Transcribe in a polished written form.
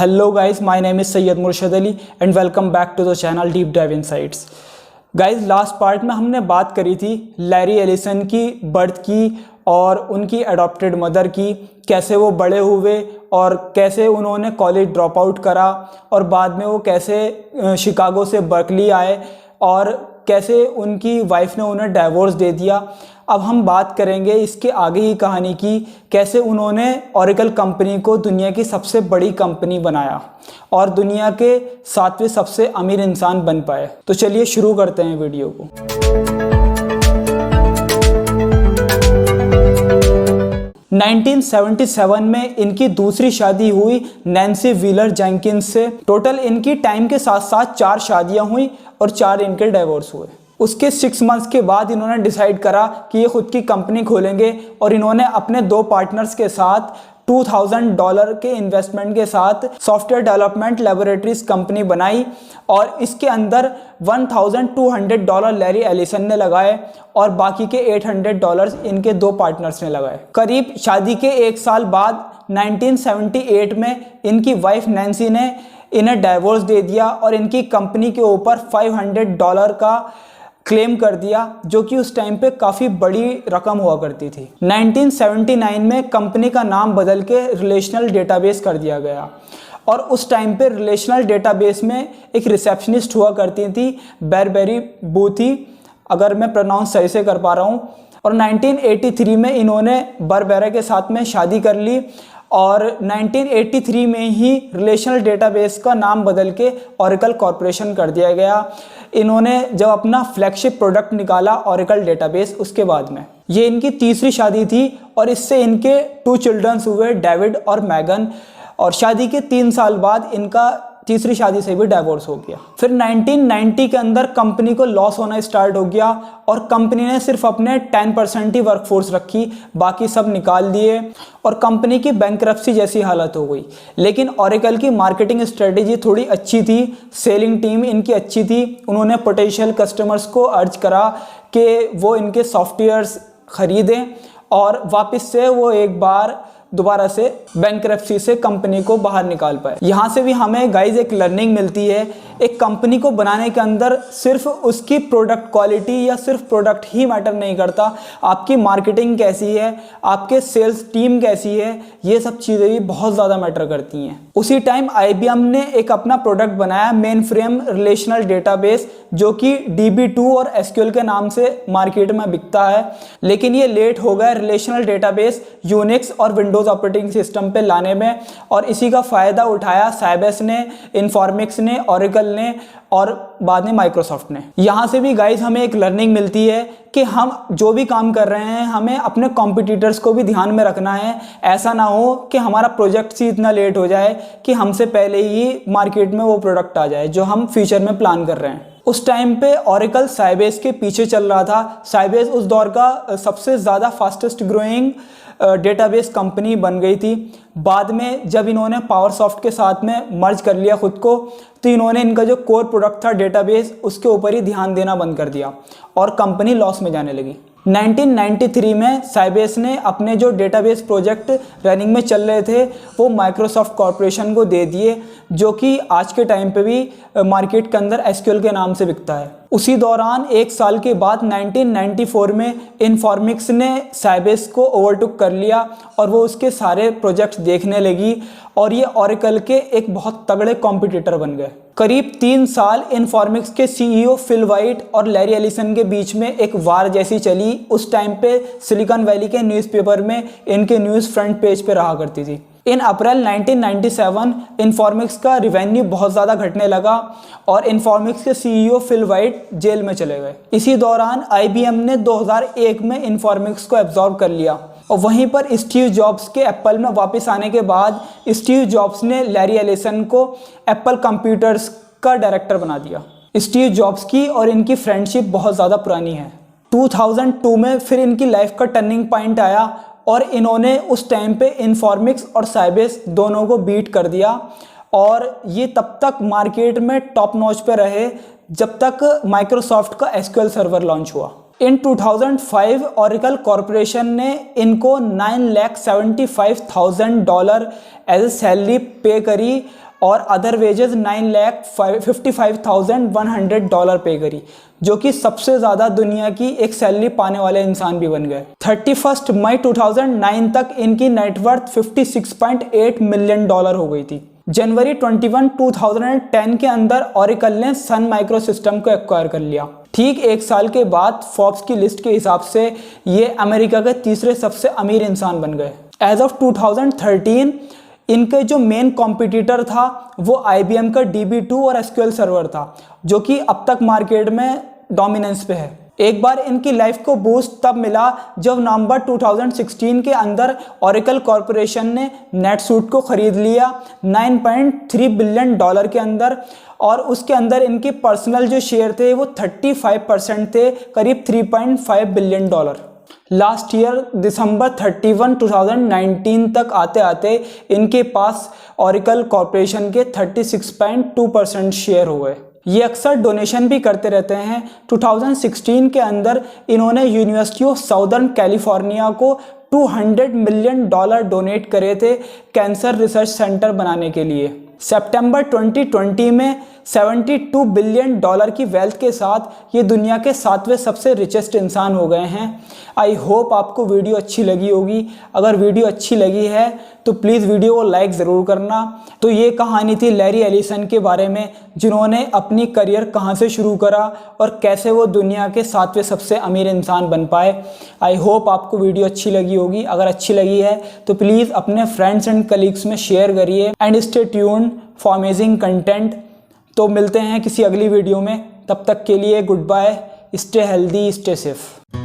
Hello guys, my name is Sayyid Murshid Ali and welcome back to the channel Deep Dive Insights. Guys last part में हमने बात करी थी Larry Ellison की birth की और उनकी अडॉप्टेड मदर की, कैसे वो बड़े हुए और कैसे उन्होंने कॉलेज ड्रॉप आउट करा और बाद में वो कैसे शिकागो से बर्कली आए और कैसे उनकी वाइफ ने उन्हें डाइवोर्स दे दिया। अब हम बात करेंगे इसके आगे ही कहानी की, कैसे उन्होंने ओरेकल कंपनी को दुनिया की सबसे बड़ी कंपनी बनाया और दुनिया के 7वें सबसे अमीर इंसान बन पाए। तो चलिए शुरू करते हैं वीडियो को। नाइनटीन 1977 में इनकी दूसरी शादी हुई नैन्सी व्हीलर जेंकिंस से। टोटल इनकी टाइम के साथ साथ 4 शादियां हुई और 4 इनके डाइवोर्स हुए। उसके 6 मंथ्स के बाद इन्होंने डिसाइड करा कि ये खुद की कंपनी खोलेंगे और इन्होंने अपने 2 पार्टनर्स के साथ $2000 के इन्वेस्टमेंट के साथ सॉफ्टवेयर डेवलपमेंट लेबोरेटरीज कंपनी बनाई और इसके अंदर $1200 लैरी एलिसन ने लगाए और बाकी के $800 इनके 2 पार्टनर्स ने लगाए। करीब शादी के 1 साल बाद 1978 में इनकी वाइफ नैन्सी ने इन्हें डाइवोर्स दे दिया और इनकी कंपनी के ऊपर $500 का क्लेम कर दिया, जो कि उस टाइम पे काफ़ी बड़ी रकम हुआ करती थी। 1979 में कंपनी का नाम बदल के रिलेशनल डेटाबेस कर दिया गया और उस टाइम पे रिलेशनल डेटाबेस में एक रिसेप्शनिस्ट हुआ करती थी बैरबेरी बूथी, अगर मैं प्रोनाउंस सही से कर पा रहा हूँ। और 1983 में इन्होंने बरबेरा के साथ में शादी कर ली और 1983 में ही रिलेशनल डेटाबेस का नाम बदल के ओरेकल कॉर्पोरेशन कर दिया गया। इन्होंने जब अपना फ्लैगशिप प्रोडक्ट निकाला ओरेकल डेटाबेस, उसके बाद में ये इनकी तीसरी शादी थी और इससे इनके 2 चिल्ड्रंस हुए, डेविड और मैगन। और शादी के 3 साल बाद इनका तीसरी शादी से भी डाइवोर्स हो गया। फिर 1990 के अंदर कंपनी को लॉस होना स्टार्ट हो गया और कंपनी ने सिर्फ अपने 10% ही वर्कफोर्स रखी, बाकी सब निकाल दिए और कंपनी की बैंकरप्सी जैसी हालत हो गई। लेकिन ओरेकल की मार्केटिंग स्ट्रेटेजी थोड़ी अच्छी थी, सेलिंग टीम इनकी अच्छी थी। उन्होंने पोटेंशियल कस्टमर्स को अर्ज करा कि वो इनके सॉफ्टवेयर्स खरीदें और वापस से वो एक बार दोबारा से बैंकरप्सी से कंपनी को बाहर निकाल पाए। यहाँ से भी हमें गाइज एक लर्निंग मिलती है। एक कंपनी को बनाने के अंदर सिर्फ उसकी प्रोडक्ट क्वालिटी या सिर्फ प्रोडक्ट ही मैटर नहीं करता, आपकी मार्केटिंग कैसी है, आपके सेल्स टीम कैसी है, ये सब चीज़ें भी बहुत ज़्यादा मैटर करती हैं। उसी टाइम IBM ने एक अपना प्रोडक्ट बनाया, मेन फ्रेम रिलेशनल डेटाबेस, जो कि DB2 और SQL के नाम से मार्केट में बिकता है। लेकिन ये लेट हो गया रिलेशनल डेटाबेस यूनिक्स और विंडोज़ ऑपरेटिंग सिस्टम पे लाने में और इसी का फ़ायदा उठाया साइबेस ने, इन्फॉर्मिक्स ने, ओरेकल ने और बाद में माइक्रोसॉफ्ट ने। यहाँ से भी गाइज हमें एक लर्निंग मिलती है कि हम जो भी काम कर रहे हैं हमें अपने कॉम्पिटिटर्स को भी ध्यान में रखना है। ऐसा ना हो कि हमारा प्रोजेक्ट ही इतना लेट हो जाए कि हमसे पहले ही मार्केट में वो प्रोडक्ट आ जाए जो हम फ्यूचर में प्लान कर रहे हैं। उस टाइम पे ओरेकल साइबेस के पीछे चल रहा था। साइबेस उस दौर का सबसे ज़्यादा फास्टेस्ट ग्रोइंग डेटाबेस कंपनी बन गई थी। बाद में जब इन्होंने पावरसॉफ्ट के साथ में मर्ज कर लिया खुद को, तो इन्होंने इनका जो कोर प्रोडक्ट था डेटाबेस, उसके ऊपर ही ध्यान देना बंद कर दिया और कंपनी लॉस में जाने लगी। 1993 में साइबेस ने अपने जो डेटाबेस प्रोजेक्ट रनिंग में चल रहे थे वो माइक्रोसॉफ्ट कॉर्पोरेशन को दे दिए, जो कि आज के टाइम पे भी मार्केट के अंदर SQL के नाम से बिकता है। उसी दौरान 1 साल के बाद 1994 में इन्फॉर्मिक्स ने साइबेस को ओवरटुक कर लिया और वो उसके सारे प्रोजेक्ट्स देखने लगी और ये ओरेकल के एक बहुत तगड़े कॉम्पिटिटर बन गए। करीब 3 साल इन्फॉर्मिक्स के CEO फिल वाइट और लैरी एलिसन के बीच में एक वार जैसी चली। उस टाइम पे सिलिकॉन वैली के न्यूज़पेपर में इनके न्यूज़ फ्रंट पेज पे रहा करती थी। इन अप्रैल 1997 इन्फॉर्मिक्स का रिवेन्यू बहुत ज़्यादा घटने लगा और इन्फॉर्मिक्स के CEO फिल वाइट जेल में चले गए। इसी दौरान IBM ने 2001 में इन्फॉर्मिक्स को एब्जॉर्ब कर लिया और वहीं पर स्टीव जॉब्स के एप्पल में वापस आने के बाद स्टीव जॉब्स ने लैरी एलिसन को एप्पल कंप्यूटर्स का डायरेक्टर बना दिया। स्टीव जॉब्स की और इनकी फ्रेंडशिप बहुत ज़्यादा पुरानी है। 2002 में फिर इनकी लाइफ का टर्निंग पॉइंट आया और इन्होंने उस टाइम पे इन्फॉर्मिक्स और साइबेस दोनों को बीट कर दिया और ये तब तक मार्केट में टॉप नॉच पे रहे जब तक माइक्रोसॉफ्ट का SQL सर्वर लॉन्च हुआ। इन 2005 ओरेकल कॉरपोरेशन ने इनको $9,75,000 एज ए सैलरी पे करी और अदर वेजेस $9,55,100 पे करी, जो कि सबसे ज़्यादा दुनिया की एक सैलरी पाने वाले इंसान भी बन गए। 31 मई 2009 तक इनकी नेटवर्थ $56.8 मिलियन हो गई थी। जनवरी 21, 2010 के अंदर ओरेकल ने सन माइक्रो सिस्टम को एक्वायर कर लिया। ठीक एक साल के बाद फोर्ब्स की लिस्ट के हिसाब से ये अमेरिका के तीसरे सबसे अमीर इंसान बन गए। एज ऑफ 2013 इनके जो मेन कॉम्पिटिटर था वो IBM का DB2 और SQL सर्वर था, जो कि अब तक मार्केट में डोमिनेंस पे है। एक बार इनकी लाइफ को बूस्ट तब मिला जब नवंबर 2016 के अंदर ओरेकल कॉरपोरेशन ने नेटसूट को खरीद लिया $9.3 बिलियन के अंदर, और उसके अंदर इनके पर्सनल जो शेयर थे वो 35% थे, करीब $3.5 बिलियन। लास्ट ईयर दिसंबर 31, 2019 तक आते आते इनके पास ओरेकल कॉरपोरेशन के 36.2% शेयर हो गए। ये अक्सर डोनेशन भी करते रहते हैं। 2016 के अंदर इन्होंने यूनिवर्सिटी ऑफ साउदर्न कैलिफोर्निया को $200 मिलियन डोनेट करे थे कैंसर रिसर्च सेंटर बनाने के लिए। सितंबर 2020 में $72 बिलियन की वेल्थ के साथ ये दुनिया के 7वें सबसे रिचेस्ट इंसान हो गए हैं। आई होप आपको वीडियो अच्छी लगी होगी। अगर वीडियो अच्छी लगी है तो प्लीज़ वीडियो को लाइक ज़रूर करना। तो ये कहानी थी लैरी एलिसन के बारे में, जिन्होंने अपनी करियर कहाँ से शुरू करा और कैसे वो दुनिया के 7वें सबसे अमीर इंसान बन पाए। आई होप आपको वीडियो अच्छी लगी होगी। अगर अच्छी लगी है तो प्लीज़ अपने फ्रेंड्स एंड कलीग्स में शेयर करिए and stay tuned for amazing content. तो मिलते हैं किसी अगली वीडियो में, तब तक के लिए goodbye, stay healthy, stay safe.